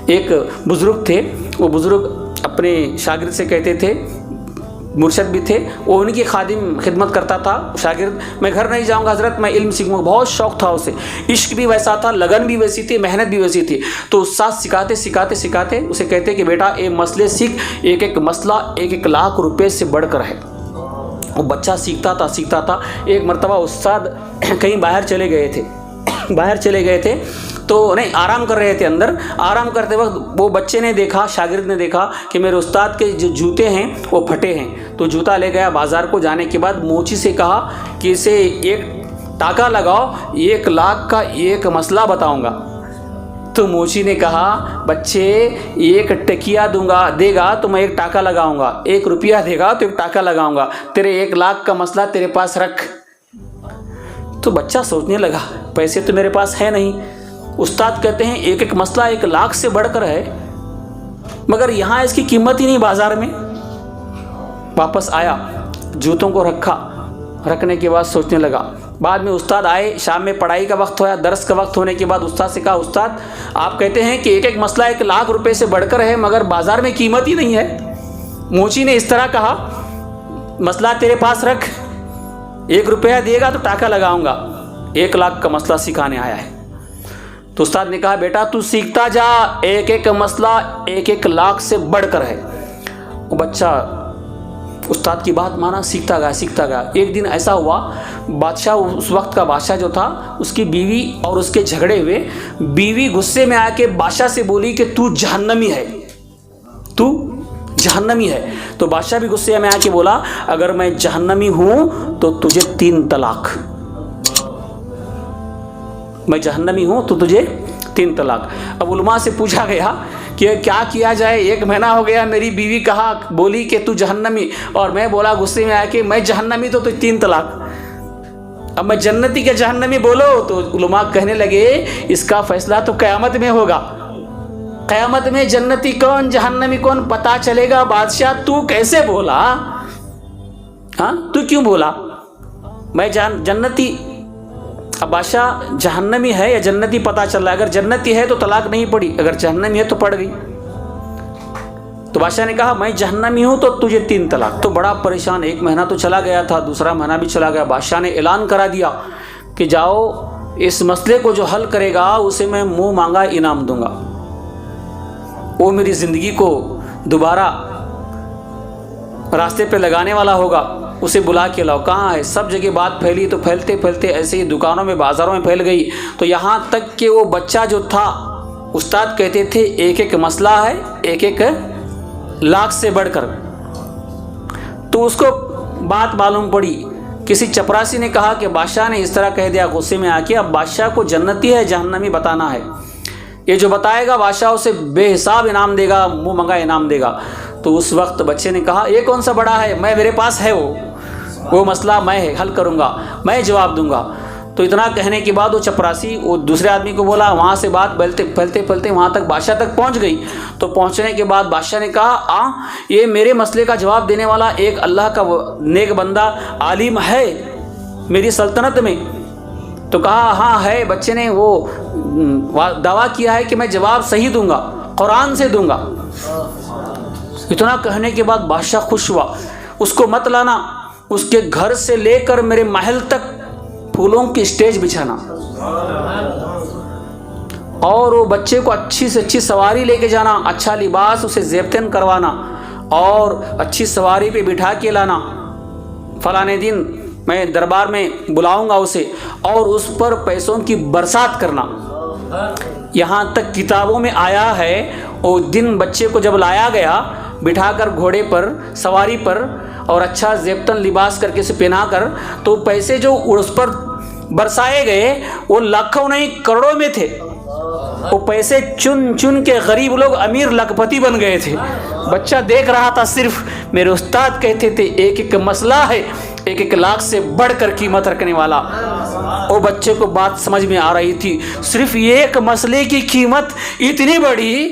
ایک بزرگ تھے، وہ بزرگ اپنے شاگرد سے کہتے تھے، مرشد بھی تھے، وہ ان کی خادم خدمت کرتا تھا شاگرد، میں گھر نہیں جاؤں گا حضرت، میں علم سیکھوں گا. بہت شوق تھا اسے، عشق بھی ویسا تھا، لگن بھی ویسی تھی، محنت بھی ویسی تھی. تو استاد سکھاتے سکھاتے سکھاتے اسے کہتے کہ بیٹا یہ مسئلے سیکھ، ایک ایک مسئلہ 1,00,000 روپے سے بڑھ کر ہے. وہ بچہ سیکھتا تھا. ایک مرتبہ استاد کہیں باہر چلے گئے تھے تو نہیں، آرام کر رہے تھے اندر. آرام کرتے وقت وہ بچے نے دیکھا، شاگرد نے دیکھا کہ میرے استاد کے جو جوتے ہیں وہ پھٹے ہیں. تو جوتا لے گیا بازار کو. جانے کے بعد موچی سے کہا کہ اسے ایک ٹاکا لگاؤ، 1,00,000 کا ایک مسئلہ بتاؤں گا. تو موچی نے کہا بچے ایک ٹکیا دے گا تو میں ایک ٹاکا لگاؤں گا، 1 روپیہ دے گا تو ایک ٹاکا لگاؤں گا، تیرے 1,00,000 کا مسئلہ تیرے پاس رکھ. تو بچہ سوچنے لگا پیسے تو میرے پاس ہے نہیں. استاد کہتے ہیں ایک ایک مسئلہ 1,00,000 سے بڑھ کر ہے، مگر یہاں اس کی قیمت ہی نہیں بازار میں. واپس آیا، جوتوں کو رکھنے کے بعد سوچنے لگا. بعد میں استاد آئے، شام میں پڑھائی کا وقت ہوا، درس کا وقت ہونے کے بعد استاد سے کہا استاد آپ کہتے ہیں کہ ایک ایک مسئلہ 1,00,000 روپے سے بڑھ کر ہے، مگر بازار میں قیمت ہی نہیں ہے. موچی نے اس طرح کہا مسئلہ تیرے پاس رکھ، 1 روپیہ دے گا تو ٹاکا لگاؤں گا. 1,00,000 کا مسئلہ سکھانے آیا ہے. تو استاد نے کہا بیٹا تو سیکھتا جا، ایک ایک مسئلہ 1,00,000 سے بڑھ کر ہے. وہ بچہ استاد کی بات مانا، سیکھتا گیا. ایک دن ایسا ہوا، بادشاہ، اس وقت کا بادشاہ جو تھا، اس کی بیوی اور اس کے جھگڑے ہوئے. بیوی غصے میں آ کے بادشاہ سے بولی کہ تو جہنمی ہے. تو بادشاہ بھی غصے میں آ کے بولا اگر میں جہنمی ہوں تو تجھے 3 طلاق. میں جہنمی ہوں تو تجھے 3 طلاق. اب علماء سے پوچھا گیا کہ کیا کیا جائے، 1 مہینہ ہو گیا، میری بیوی بولی کہ تو جہنمی، اور میں بولا غصے میں آ کے میں جہنمی تو 3 طلاق. اب میں جنتی کے جہنمی بولو. تو علماء کہنے لگے اس کا فیصلہ تو قیامت میں ہوگا. قیامت میں جنتی کون جہنمی کون پتہ چلے گا. بادشاہ تو کیسے بولا؟ تو کیوں بولا میں جنتی؟ اب بادشاہ جہنمی ہے یا جنتی پتہ چل رہا ہے. اگر جنتی ہے تو طلاق نہیں پڑی، اگر جہنمی ہے تو پڑ گئی. تو بادشاہ نے کہا میں جہنمی ہوں تو تجھے 3 طلاق. تو بڑا پریشان، 1 مہینہ تو چلا گیا تھا، دوسرا مہینہ بھی چلا گیا. بادشاہ نے اعلان کرا دیا کہ جاؤ اس مسئلے کو جو حل کرے گا اسے میں منہ مانگا انعام دوں گا، وہ میری زندگی کو دوبارہ راستے پہ لگانے والا ہوگا، اسے بلا کے لاؤ. کہاں ہے؟ سب جگہ بات پھیلی تو پھیلتے ایسے ہی دکانوں میں بازاروں میں پھیل گئی. تو یہاں تک کہ وہ بچہ جو تھا، استاد کہتے تھے ایک ایک مسئلہ ہے 1,00,000 سے بڑھ کر. تو اس کو بات معلوم پڑی. کسی چپراسی نے کہا کہ بادشاہ نے اس طرح کہہ دیا غصے میں آ کے، اب بادشاہ کو جنتی ہے جہنمی بتانا ہے. یہ جو بتائے گا بادشاہ اسے بے حساب انعام دے گا، منہ منگا انعام دے گا. تو اس وقت بچے نے کہا یہ کون سا بڑا ہے، میرے پاس ہے وہ مسئلہ میں حل کروں گا، میں جواب دوں گا. تو اتنا کہنے کے بعد وہ چپراسی وہ دوسرے آدمی کو بولا، وہاں سے بات پھیلتے وہاں تک بادشاہ تک پہنچ گئی. تو پہنچنے کے بعد بادشاہ نے کہا یہ میرے مسئلے کا جواب دینے والا ایک اللہ کا نیک بندہ عالم ہے میری سلطنت میں. تو کہا ہاں ہے. بچے نے وہ دعویٰ کیا ہے کہ میں جواب صحیح دوں گا، قرآن سے دوں گا. اتنا کہنے کے بعد بادشاہ خوش ہوا. اس کو مت لانا، اس کے گھر سے لے کر میرے محل تک پھولوں کی اسٹیج بچھانا، اور وہ بچے کو اچھی سے اچھی سواری لے کے جانا، اچھا لباس اسے زیبتن کروانا، اور اچھی سواری پہ بٹھا کے لانا. فلانے دن میں دربار میں بلاؤں گا اسے، اور اس پر پیسوں کی برسات کرنا. یہاں تک کتابوں میں آیا ہے وہ دن بچے کو جب لایا گیا بٹھا کر گھوڑے پر سواری پر اور اچھا زیبتن لباس کر کے اسے پہنا کر، تو پیسے جو اس پر برسائے گئے وہ لاکھوں نہیں کروڑوں میں تھے. وہ پیسے چن کے غریب لوگ امیر لکھپتی بن گئے تھے. بچہ دیکھ رہا تھا. صرف میرے استاد کہتے تھے ایک ایک مسئلہ ہے 1,00,000 سے بڑھ کر قیمت رکھنے والا. وہ بچے کو بات سمجھ میں آ رہی تھی. صرف ایک مسئلے کی قیمت اتنی بڑی